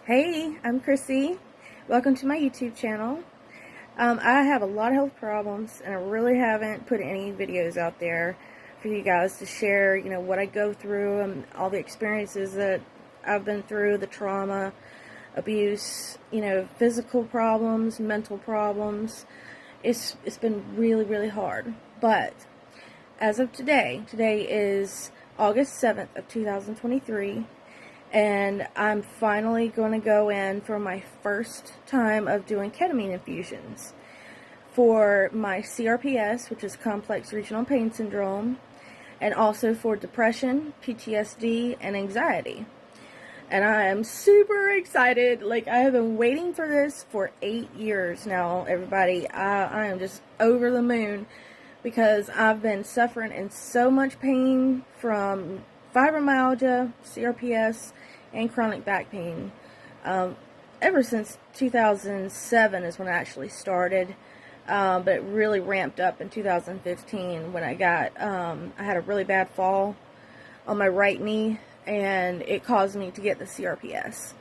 Hey, I'm Chrissy. Welcome to my YouTube channel. I have a lot of health problems, and I really haven't put any videos out there for you guys to share, what I go through and all the experiences that I've been through, the trauma, abuse, physical problems, mental problems. It's been really, really hard. But as of today is August 7th of 2023. And I'm finally going to go in for my first time of doing ketamine infusions for my CRPS, which is complex regional pain syndrome, and also for depression, PTSD, and anxiety. And I am super excited. Like, I have been waiting for this for 8 years now, everybody. I am just over the moon because I've been suffering in so much pain from fibromyalgia, CRPS, and chronic back pain. Ever since 2007 is when I actually started, but it really ramped up in 2015 when I had a really bad fall on my right knee, and it caused me to get the CRPS.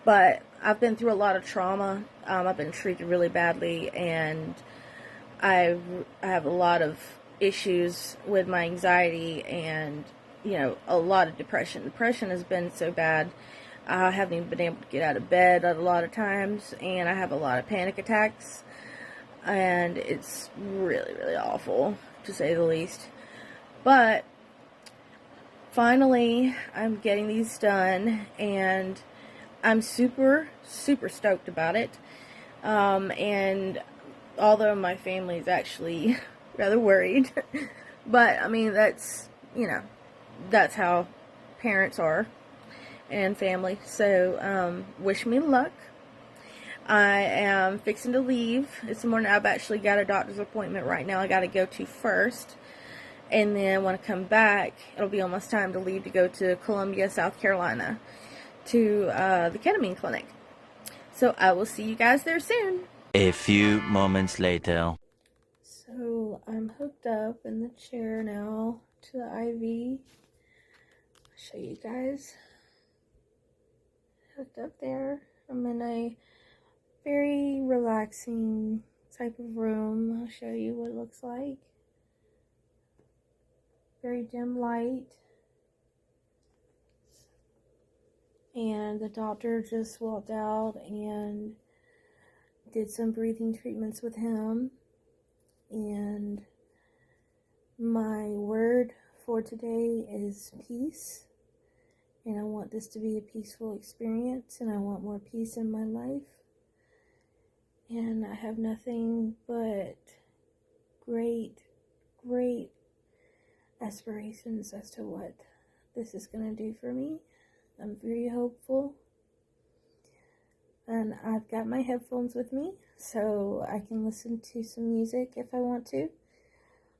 But I've been through a lot of trauma. I've been treated really badly, and I have a lot of issues with my anxiety and a lot of depression. Depression has been so bad. I haven't even been able to get out of bed a lot of times, and I have a lot of panic attacks, and it's really, really awful, to say the least. But finally, I'm getting these done, and I'm super, super stoked about it. And although my family is actually rather worried, but I mean, that's how parents are and family. So, wish me luck. I am fixing to leave. It's the morning. I've actually got a doctor's appointment right now I got to go to first. And then when I come back, it'll be almost time to leave to go to Columbia, South Carolina, to the ketamine clinic. So I will see you guys there soon. A few moments later. So I'm hooked up in the chair now to the IV. I'll show you guys. Hooked up there. I'm in a very relaxing type of room. I'll show you what it looks like. Very dim light. And the doctor just walked out and did some breathing treatments with him. And my word for today is peace. And I want this to be a peaceful experience, and I want more peace in my life. And I have nothing but great, great aspirations as to what this is going to do for me. I'm very hopeful. And I've got my headphones with me, so I can listen to some music if I want to.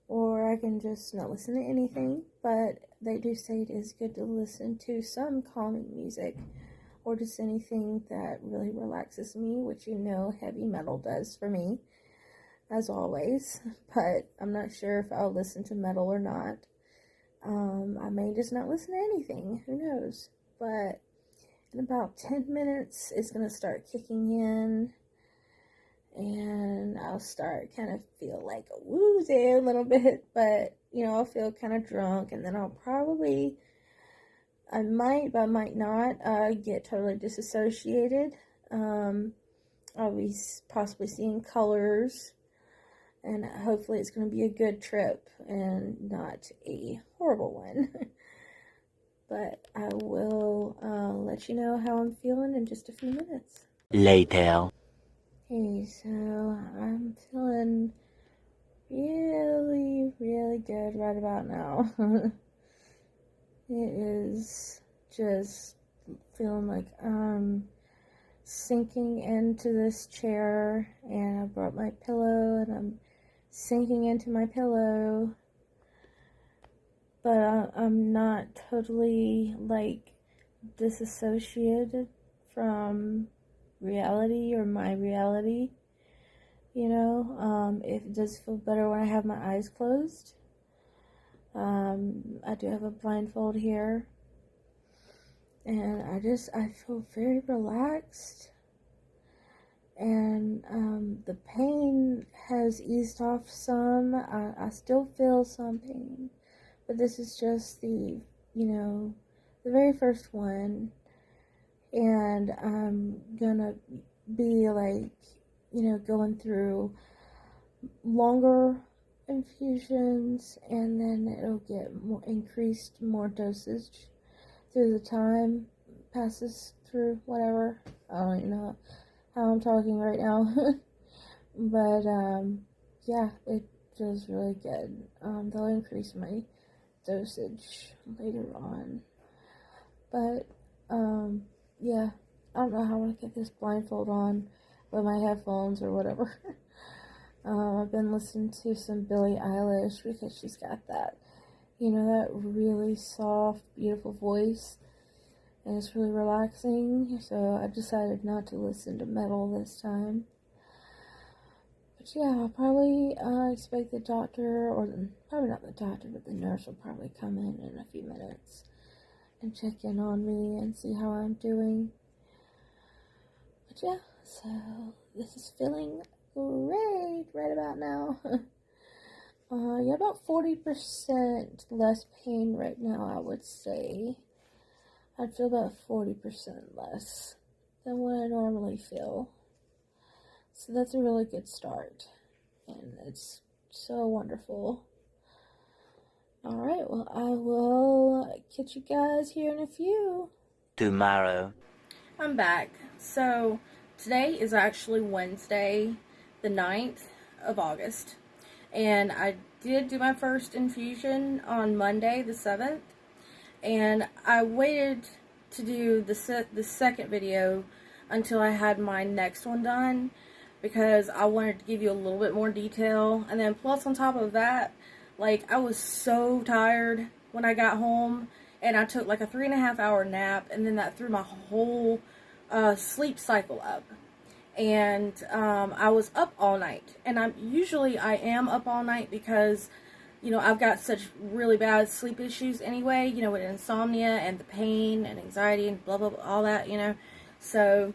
Or I can just not listen to anything, but they do say it is good to listen to some calming music, or just anything that really relaxes me, which heavy metal does for me, as always. But I'm not sure if I'll listen to metal or not. I may just not listen to anything, who knows. But in about 10 minutes, it's going to start kicking in, and I'll start kind of feel like woozy a little bit, but I'll feel kind of drunk, and then I might, but I might not get totally disassociated. I'll be possibly seeing colors, and hopefully it's going to be a good trip and not a horrible one. But I will let you know how I'm feeling in just a few minutes. Later. Okay, so I'm feeling really, really good right about now. It is just feeling like I'm sinking into this chair, and I brought my pillow, and I'm sinking into my pillow, but I'm not totally disassociated from reality or my reality. It does feel better when I have my eyes closed. I do have a blindfold here, and I feel very relaxed, and the pain has eased off some. I still feel some pain, but this is just the very first one, and I'm gonna be like, going through longer infusions, and then it'll get more dosage through the time passes through, whatever. I don't even know how I'm talking right now. But yeah, it feels really good. They'll increase my dosage later on. But yeah, I don't know how I'm gonna get this blindfold on with my headphones or whatever. I've been listening to some Billie Eilish because she's got that, that really soft, beautiful voice, and it's really relaxing. So I decided not to listen to metal this time. But yeah, I'll probably expect the doctor, or probably not the doctor, but the nurse will probably come in a few minutes and check in on me and see how I'm doing. But yeah, so this is feeling great right about now. Yeah, about 40% less pain right now, I would say. I'd feel about 40% less than what I normally feel. So that's a really good start, and it's so wonderful. Alright, well, I will catch you guys here in a few. Tomorrow. I'm back. So today is actually Wednesday, the 9th of August. And I did do my first infusion on Monday, the 7th. And I waited to do the second video until I had my next one done, because I wanted to give you a little bit more detail. And then plus on top of that, like, I was so tired when I got home, and I took like a 3.5 hour nap, and then that threw my whole sleep cycle up. And I was up all night, and I am up all night because, I've got such really bad sleep issues anyway, with insomnia and the pain and anxiety and blah blah blah, all that, so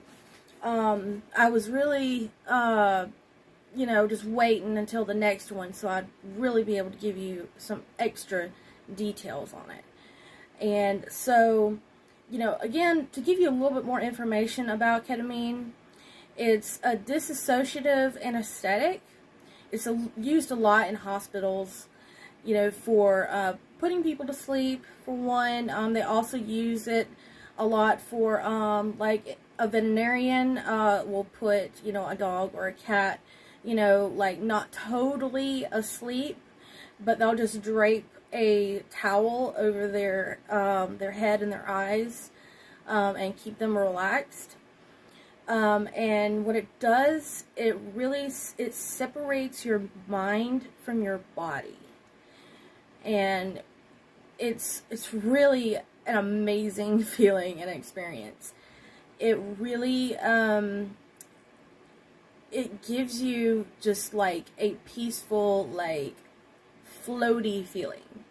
I was really just waiting until the next one so I'd really be able to give you some extra details on it. And so, again, to give you a little bit more information about ketamine, it's a dissociative anesthetic. It's used a lot in hospitals, for putting people to sleep, for one. They also use it a lot for, like, a veterinarian will put, a dog or a cat, like, not totally asleep, but they'll just drape a towel over their head and their eyes, and keep them relaxed. And what it does, it separates your mind from your body. And it's really an amazing feeling and experience. It really, it gives you just like a peaceful, like, floaty feeling.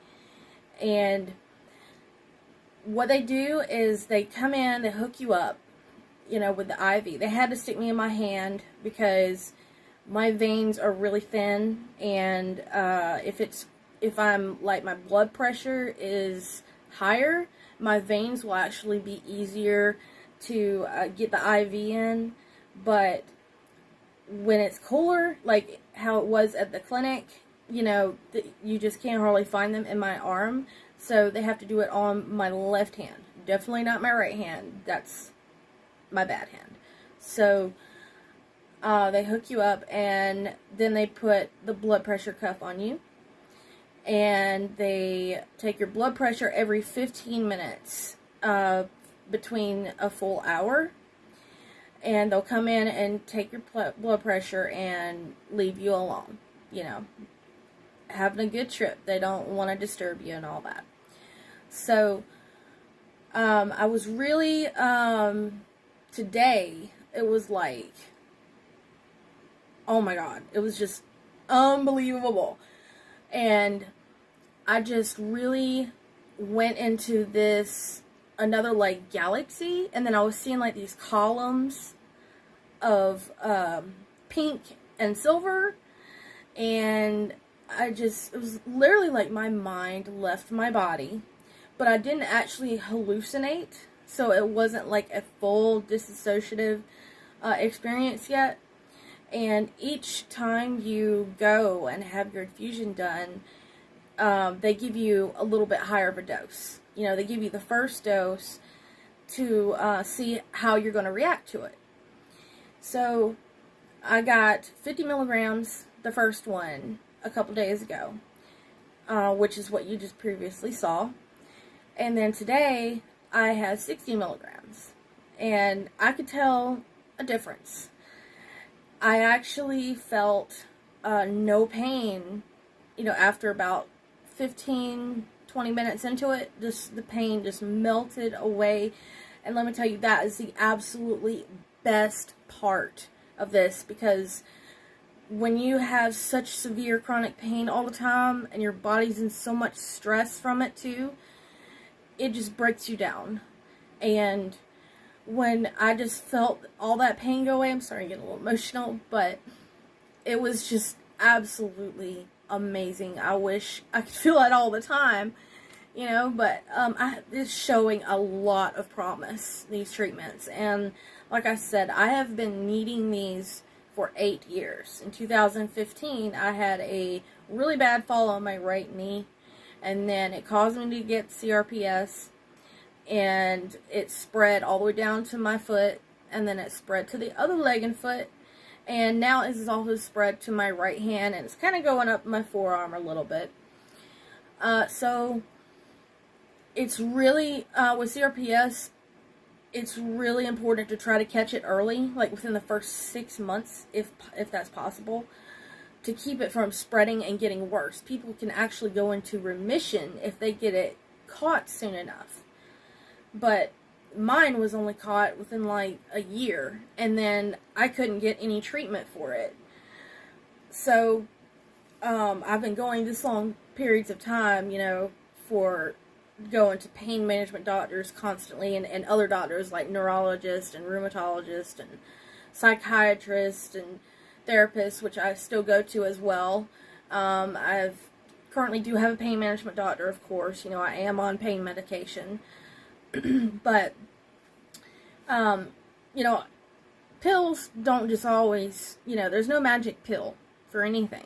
And what they do is they come in, they hook you up, with the IV. They had to stick me in my hand because my veins are really thin, and if I'm, like, my blood pressure is higher, my veins will actually be easier to get the IV in. But when it's cooler, like how it was at the clinic, you just can't hardly find them in my arm, so they have to do it on my left hand. Definitely not my right hand. That's my bad hand. So they hook you up, and then they put the blood pressure cuff on you, and they take your blood pressure every 15 minutes between a full hour, and they'll come in and take your blood pressure and leave you alone, having a good trip. They don't want to disturb you and all that. So I was really today, it was like, oh my god, it was just unbelievable. And I just really went into this another like galaxy, and then I was seeing like these columns of pink and silver, and it was literally like my mind left my body, but I didn't actually hallucinate, so it wasn't like a full dissociative experience yet. And each time you go and have your infusion done, they give you a little bit higher of a dose. You know, they give you the first dose to see how you're going to react to it. So I got 50 milligrams, the first one, a couple days ago, which is what you just previously saw. And then today I had 60 milligrams, and I could tell a difference. I actually felt no pain, you know, after about 15, 20 minutes into it. Just the pain just melted away. And let me tell you, that is the absolutely best part of this, because when you have such severe chronic pain all the time and your body's in so much stress from it too, it just breaks you down. And when I just felt all that pain go away, I'm sorry, I'm getting a little emotional, but it was just absolutely amazing. I wish I could feel that all the time, you know, but it's showing a lot of promise, these treatments. And like I said, I have been needing these for 8 years. In 2015, I had a really bad fall on my right knee, and then it caused me to get CRPS, and it spread all the way down to my foot, and then it spread to the other leg and foot, and now it has also spread to my right hand, and it's kind of going up my forearm a little bit. So it's really, with CRPS, it's really important to try to catch it early, like within the first 6 months, if that's possible, to keep it from spreading and getting worse. People can actually go into remission if they get it caught soon enough. But mine was only caught within like a year, and then I couldn't get any treatment for it. So I've been going this long periods of time, you know, for going to pain management doctors constantly, and other doctors like neurologists and rheumatologists and psychiatrists and therapists, which I still go to as well. I've currently do have a pain management doctor, of course. You know, I am on pain medication. But, you know, pills don't just always, you know, there's no magic pill for anything.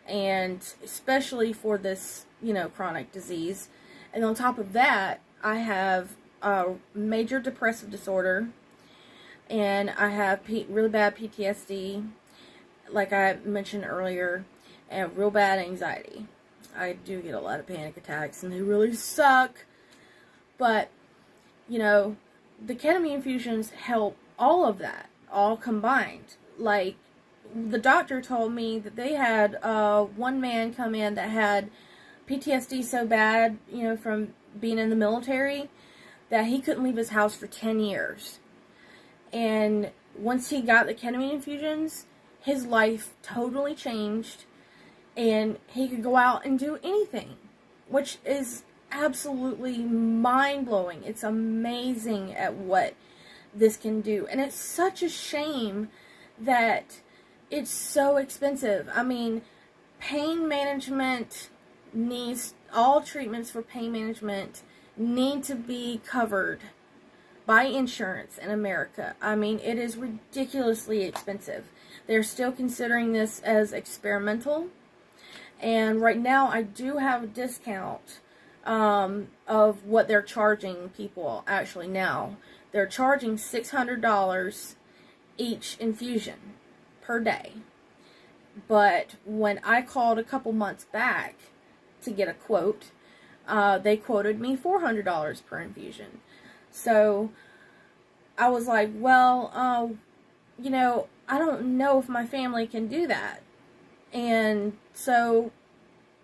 And especially for this, you know, chronic disease. And on top of that, I have a major depressive disorder, and I have really bad PTSD, like I mentioned earlier, and real bad anxiety. I do get a lot of panic attacks, and they really suck. But, you know, the ketamine infusions help all of that, all combined. Like, the doctor told me that they had one man come in that had PTSD so bad, you know, from being in the military, that he couldn't leave his house for 10 years. And once he got the ketamine infusions, his life totally changed, and he could go out and do anything, which is absolutely mind-blowing. It's amazing at what this can do. And it's such a shame that it's so expensive. I mean, pain management all treatments for pain management need to be covered by insurance in America. I mean, it is ridiculously expensive. They're still considering this as experimental. And right now I do have a discount of what they're charging people actually now. They're charging $600 each infusion per day. But when I called a couple months back to get a quote, they quoted me $400 per infusion. So I was like, well, you know, I don't know if my family can do that. And so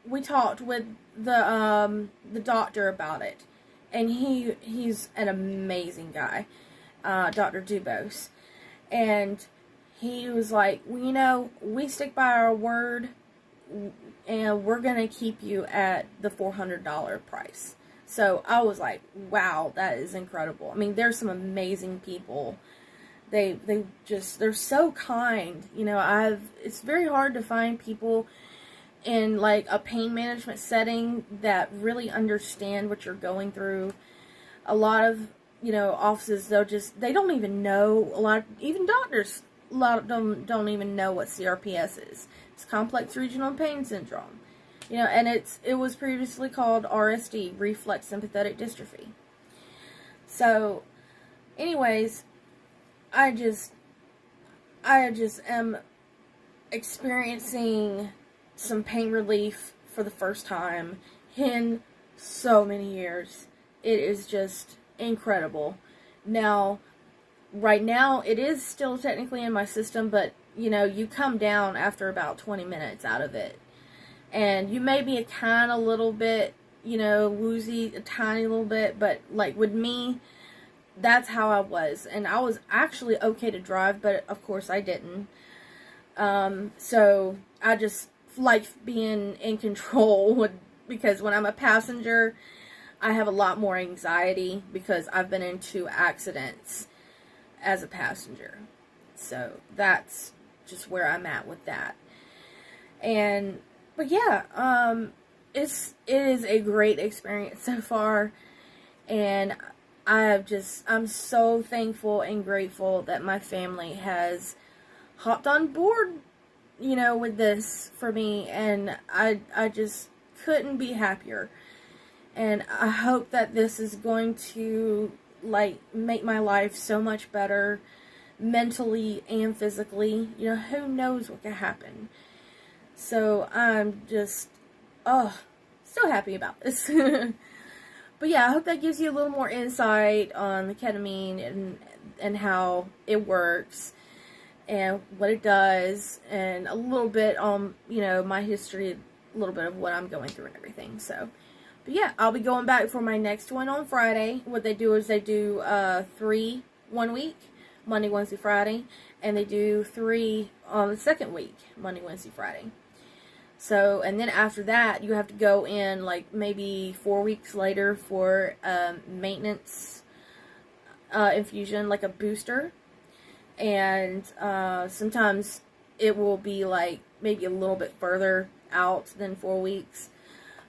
we talked with the doctor about it, and he's an amazing guy, Dr. Dubose, and he was like, well, you know, we stick by our word, and we're gonna keep you at the $400 price. So I was like, wow, that is incredible. I mean, there's some amazing people. They're so kind. You know, it's very hard to find people in like a pain management setting that really understand what you're going through. A lot of, you know, offices, they don't even know, even doctors, a lot of them don't even know what CRPS is. It's complex regional pain syndrome. You know, and it was previously called RSD, reflex sympathetic dystrophy. So, anyways, I just am experiencing some pain relief for the first time in so many years. It is just incredible. Now, right now, it is still technically in my system, but, you know, you come down after about 20 minutes out of it. And you may be a kind of little bit, you know, woozy, a tiny little bit, but, like, with me, that's how I was. And I was actually okay to drive, but, of course, I didn't. So, I just like being in control because when I'm a passenger, I have a lot more anxiety because I've been in 2 accidents as a passenger. So that's just where I'm at with that. But yeah, it is a great experience so far, and I'm so thankful and grateful that my family has hopped on board, you know, with this for me, and I just couldn't be happier. And I hope that this is going to, like, make my life so much better, mentally and physically. You know, who knows what could happen. So, I'm just, so happy about this. But yeah, I hope that gives you a little more insight on the ketamine and how it works and what it does, and a little bit on, you know, my history, a little bit of what I'm going through and everything. So, but yeah, I'll be going back for my next one on Friday. What they do is they do 3 1 week, Monday, Wednesday, Friday, and they do 3 on the second week, Monday, Wednesday, Friday. So, and then after that, you have to go in like maybe 4 weeks later for maintenance infusion, like a booster. And sometimes it will be like maybe a little bit further out than 4 weeks.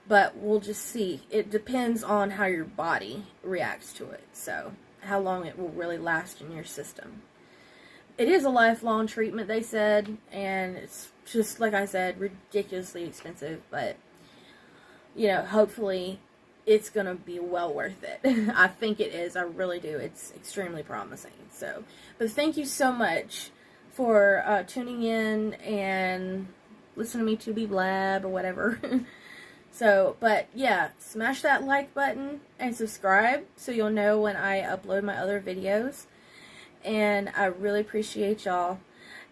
But we'll just see. It depends on how your body reacts to it. So, how long it will really last in your system. It is a lifelong treatment, they said. And it's just, like I said, ridiculously expensive. But, you know, hopefully it's going to be well worth it. I think it is. I really do. It's extremely promising. So, but thank you so much for tuning in and listening to me to be blab or whatever. So, but yeah, smash that like button and subscribe so you'll know when I upload my other videos. And I really appreciate y'all.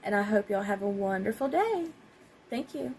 And I hope y'all have a wonderful day. Thank you.